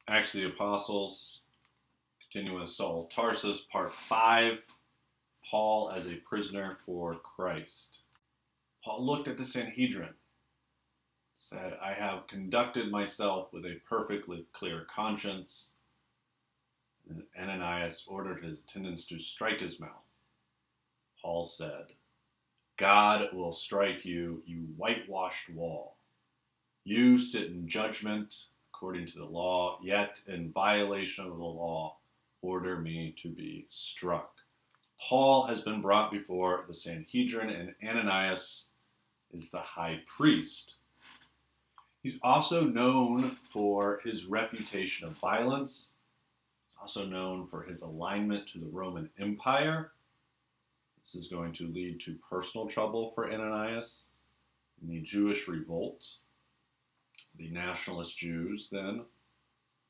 Acts of the Apostles, continuing with Saul of Tarsus, part 5, Paul as a prisoner for Christ. Paul looked at the Sanhedrin, said, I have conducted myself with a perfectly clear conscience. And Ananias ordered his attendants to strike his mouth. Paul said, God will strike you, you whitewashed wall. You sit in judgment according to the law, yet in violation of the law, order me to be struck. Paul has been brought before the Sanhedrin, and Ananias is the high priest. He's also known for his reputation of violence. He's also known for his alignment to the Roman Empire. This is going to lead to personal trouble for Ananias in the Jewish revolt. The nationalist Jews then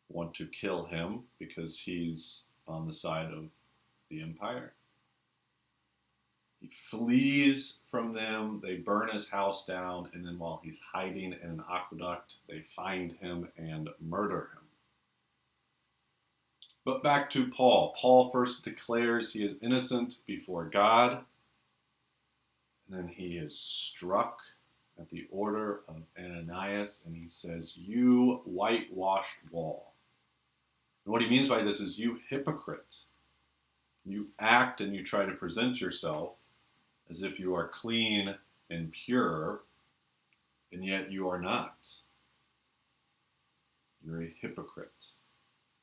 want to kill him because he's on the side of the empire. He flees from them, they burn his house down, and then while he's hiding in an aqueduct, they find him and murder him. But back to Paul. Paul first declares he is innocent before God, and then he is struck at the order of Ananias, and he says, you whitewashed wall. And what he means by this is, you hypocrite. You act and you try to present yourself as if you are clean and pure, and yet you are not. You're a hypocrite.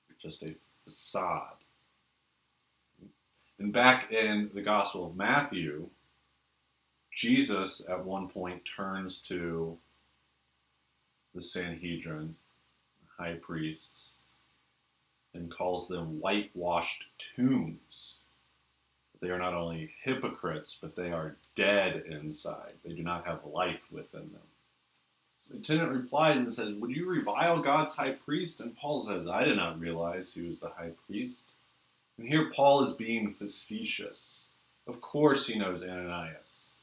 You're just a facade. And back in the Gospel of Matthew, Jesus at one point turns to the Sanhedrin, the high priests, and calls them whitewashed tombs. They are not only hypocrites, but they are dead inside. They do not have life within them. So the attendant replies and says, would you revile God's high priest? And Paul says, I did not realize he was the high priest. And here Paul is being facetious. Of course he knows Ananias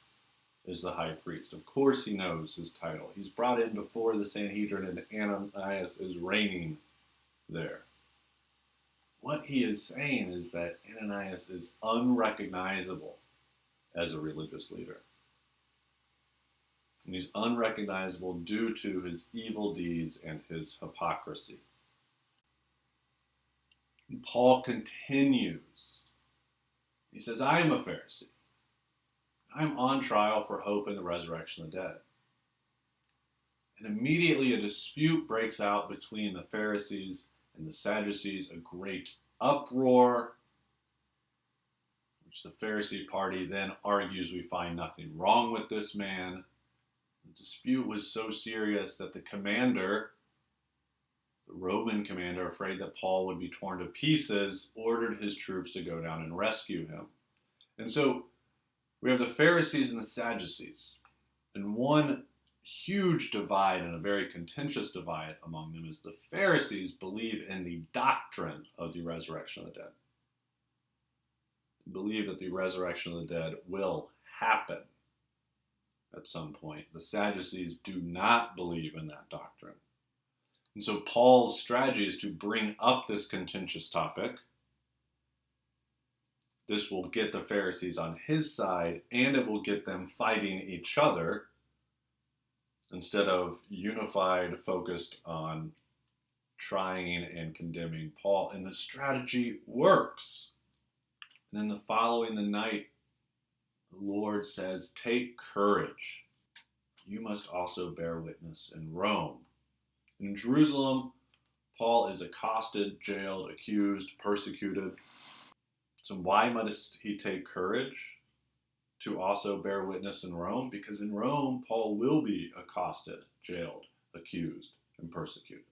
is the high priest. Of course he knows his title. He's brought in before the Sanhedrin, and Ananias is reigning there. What he is saying is that Ananias is unrecognizable as a religious leader. And he's unrecognizable due to his evil deeds and his hypocrisy. And Paul continues. He says, I am a Pharisee. I'm on trial for hope in the resurrection of the dead. And immediately a dispute breaks out between the Pharisees and the Sadducees, a great uproar, which the Pharisee party then argues we find nothing wrong with this man. The dispute was so serious that the commander, the Roman commander, afraid that Paul would be torn to pieces, ordered his troops to go down and rescue him. And so we have the Pharisees and the Sadducees. And one huge divide, and a very contentious divide among them, is the Pharisees believe in the doctrine of the resurrection of the dead. They believe that the resurrection of the dead will happen at some point. The Sadducees do not believe in that doctrine. And so Paul's strategy is to bring up this contentious topic. This will get the Pharisees on his side, and it will get them fighting each other instead of unified, focused on trying and condemning Paul. And the strategy works. And then the following night, the Lord says, take courage. You must also bear witness in Rome. In Jerusalem, Paul is accosted, jailed, accused, persecuted. So why must he take courage to also bear witness in Rome? Because in Rome, Paul will be accosted, jailed, accused, and persecuted.